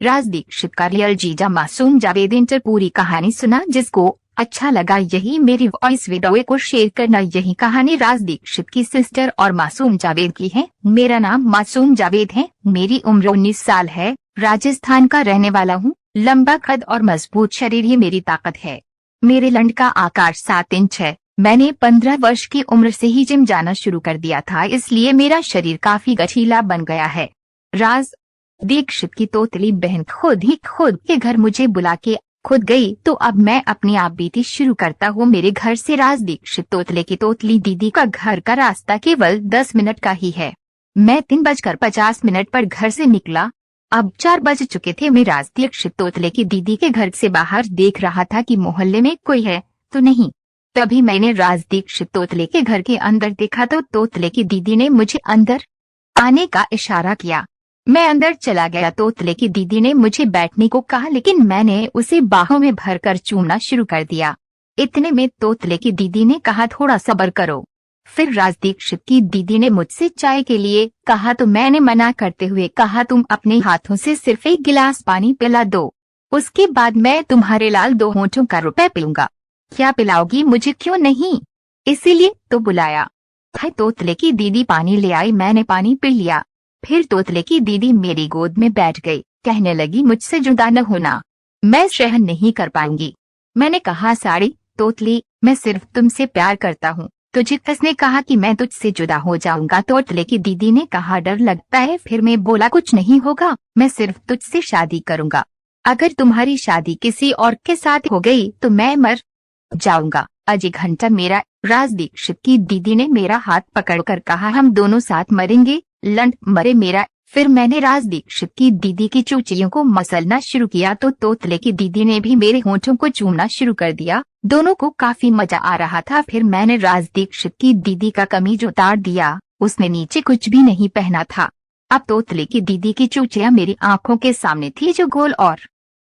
राज दीक्षित का रियल जीजा मासूम जावेद इंटर पूरी कहानी सुना। जिसको अच्छा लगा यही मेरी वॉइस वीडियो को शेयर करना। यही कहानी राज दीक्षित की सिस्टर और मासूम जावेद की है। मेरा नाम मासूम जावेद है। मेरी उम्र 19 साल है। राजस्थान का रहने वाला हूँ। लंबा कद और मजबूत शरीर ही मेरी ताकत है। मेरे लंड का आकार 7 इंच है। मैंने 15 वर्ष की उम्र से ही जिम जाना शुरू कर दिया था, इसलिए मेरा शरीर काफी गठीला बन गया है। राज दीक्षित की तोतली बहन खुद के घर मुझे बुला के खुद गई, तो अब मैं अपनी आप बीती शुरू करता हूँ। मेरे घर से राज दीक्षित तोतले की तोतली दीदी का घर का रास्ता केवल 10 मिनट का ही है। मैं 3:50 पर घर से निकला। अब 4 बज चुके थे। मैं राज दीक्षित तोतले की दीदी के घर से बाहर देख रहा था कि मोहल्ले में कोई है तो नहीं। तभी मैंने राज दीक्षित तोतले के घर के अंदर देखा तो तोतले की दीदी ने मुझे अंदर आने का इशारा किया। मैं अंदर चला गया। तोतले की दीदी ने मुझे बैठने को कहा, लेकिन मैंने उसे बाहों में भरकर चूमना शुरू कर दिया। इतने में तोतले की दीदी ने कहा, थोड़ा सब्र करो। फिर राज दीक्षित की दीदी ने मुझसे चाय के लिए कहा, तो मैंने मना करते हुए कहा, तुम अपने हाथों से सिर्फ 1 गिलास पानी पिला दो, उसके बाद मैं तुम्हारे लाल 2 होंठों का रुपए पीऊंगा। क्या पिलाओगी मुझे? क्यों नहीं, इसीलिए तो बुलाया है। तोतले की दीदी पानी ले आई। मैंने पानी पी लिया। फिर तोतले की दीदी मेरी गोद में बैठ गई। कहने लगी, मुझसे जुदा न होना, मैं सहन नहीं कर पाऊंगी। मैंने कहा, साड़ी तोतली, मैं सिर्फ तुमसे प्यार करता हूँ, तुझे किसने कहा कि मैं तुझसे जुदा हो जाऊंगा? तोतले की दीदी ने कहा, डर लगता है। फिर मैं बोला, कुछ नहीं होगा, मैं सिर्फ तुझसे शादी करूंगा। अगर तुम्हारी शादी किसी और के साथ हो गई तो मैं मर जाऊंगा। अजय घंटा मेरा। राज दीक्षित की दीदी ने मेरा हाथ पकड़कर कहा, हम दोनों साथ मरेंगे। लंड मरे मेरा। फिर मैंने राज दीक्षित की दीदी की चूचियों को मसलना शुरू किया तो तोतले की दीदी ने भी मेरे होंठों को चूमना शुरू कर दिया। दोनों को काफी मजा आ रहा था। फिर मैंने राज दीक्षित की दीदी का कमीज उतार दिया। उसने नीचे कुछ भी नहीं पहना था। अब तोतले की दीदी की चूचियां मेरी आंखों के सामने थी, जो गोल और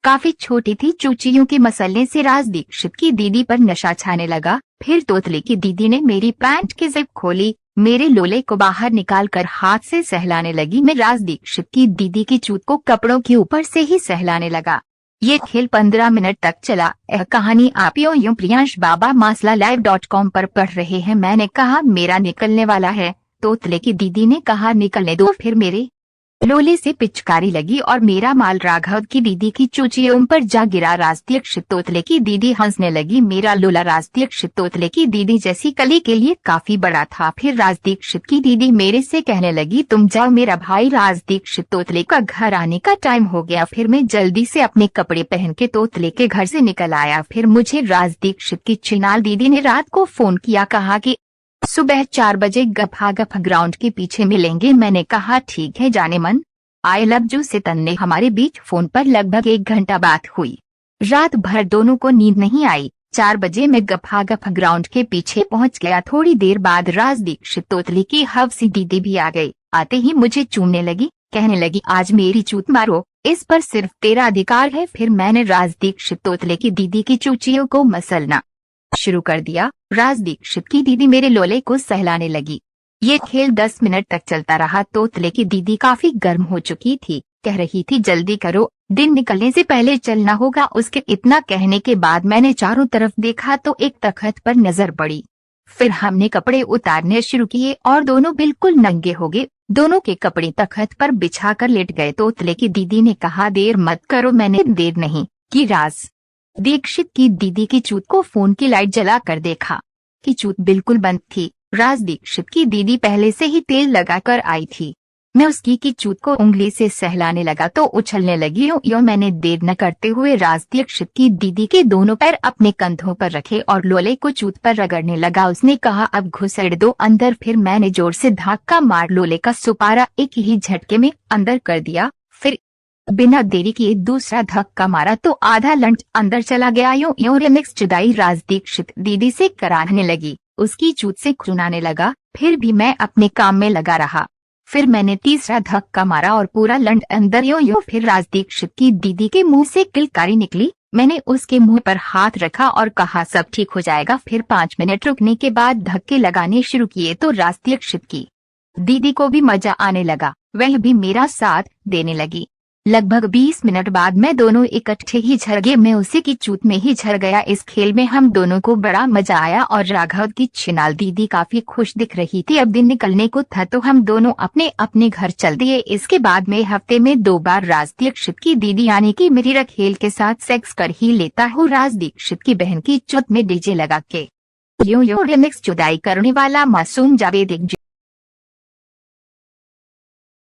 काफी छोटी थी। चूचियों के मसलने से राज दीक्षित की दीदी पर नशा छाने लगा। फिर तोतले की दीदी ने मेरी पैंट की जिप खोली, मेरे लोले को बाहर निकालकर हाथ से सहलाने लगी। मैं राज दीक्षित की दीदी की चूत को कपड़ों के ऊपर से ही सहलाने लगा। ये खेल 15 मिनट तक चला। यह कहानी आप यूं प्रियांश बाबा मासला live.com पर पढ़ रहे हैं। मैंने कहा, मेरा निकलने वाला है। तोतले की दीदी ने कहा, निकलने दो। फिर मेरे लोले से पिचकारी लगी और मेरा माल राघव की दीदी की चूचियों पर जा गिरा। राज दीक्षित तोतले की दीदी हंसने लगी। मेरा लोला राज दीक्षित तोतले की दीदी जैसी कली के लिए काफी बड़ा था। फिर राज दीक्षित की दीदी मेरे से कहने लगी, तुम जाओ, मेरा भाई राज दीक्षित तोतले का घर आने का टाइम हो गया। फिर मैं जल्दी से अपने कपड़े पहन के तोतले के घर से निकल आया। फिर मुझे राज दीक्षित की चिनाल दीदी ने रात को फोन किया, कहा कि सुबह 4 बजे गफा ग्राउंड के पीछे मिलेंगे। मैंने कहा, ठीक है जाने मन। आई लव यू से तन ने हमारे बीच फोन पर लगभग 1 घंटा बात हुई। रात भर दोनों को नींद नहीं आई। 4 बजे मैं गफा ग्राउंड के पीछे पहुंच गया। थोड़ी देर बाद राज दीक्षित तोतली की हवसी दीदी भी आ गई। आते ही मुझे चूमने लगी। कहने लगी, आज मेरी चूत मारो, इस पर सिर्फ तेरा अधिकार है। फिर मैंने राज दीक्षित तोतले की दीदी की चूचियों को मसलना शुरू कर दिया। राज दीक्षित की दीदी मेरे लोले को सहलाने लगी। ये खेल 10 मिनट तक चलता रहा। तोतले की दीदी काफी गर्म हो चुकी थी। कह रही थी, जल्दी करो, दिन निकलने से पहले चलना होगा। उसके इतना कहने के बाद मैंने चारों तरफ देखा तो एक तख्त पर नजर पड़ी। फिर हमने कपड़े उतारने शुरू किए और दोनों बिल्कुल नंगे हो गए। दोनों के कपड़े तख्त पर बिछाकर लेट गए। तोतले की दीदी ने कहा, देर मत करो। मैंने देर नहीं की। राज दीक्षित की दीदी की चूत को फोन की लाइट जला कर देखा कि चूत बिल्कुल बंद थी। राज दीक्षित की दीदी पहले से ही तेल लगाकर आई थी। मैं उसकी की चूत को उंगली से सहलाने लगा तो उछलने लगी। यो मैंने देर न करते हुए राज दीक्षित की दीदी के दोनों पैर अपने कंधों पर रखे और लोले को चूत पर रगड़ने लगा। उसने कहा, अब घुसड़ दो अंदर। फिर मैंने जोर से धक्का मार लोले का सुपारा एक ही झटके में अंदर कर दिया। फिर बिना देरी किए दूसरा धक्का मारा तो आधा लंच अंदर चला गया। यूं रिमिक्स जुदाई राज दीक्षित दीदी से कराने लगी। उसकी चूत से खुनाने लगा। फिर भी मैं अपने काम में लगा रहा। फिर मैंने तीसरा धक्का मारा और पूरा लंड अंदर। यूं फिर राज दीक्षित की दीदी के मुंह से किलकारी निकली। मैंने उसके मुंह पर हाथ रखा और कहा, सब ठीक हो जाएगा। फिर 5 मिनट रुकने के बाद धक्के लगाने शुरू किए तो राज दीक्षित की दीदी को भी मजा आने लगा। वह भी मेरा साथ देने लगी। लगभग 20 मिनट बाद में दोनों इकट्ठे ही झड़ गए। मैं उसी की चूत में ही झड़ गया। इस खेल में हम दोनों को बड़ा मजा आया और राघव की छिनाल दीदी काफी खुश दिख रही थी। अब दिन निकलने को था तो हम दोनों अपने अपने घर चल दिए। इसके बाद में हफ्ते में 2 बार राज दीक्षित की दीदी यानी कि मेरी रखेल के साथ सेक्स कर ही लेता हूँ। राज दीक्षित की बहन की चुत में डीजे लगा के यो रिमिक्स जुदाई करने वाला मासूम जावेद।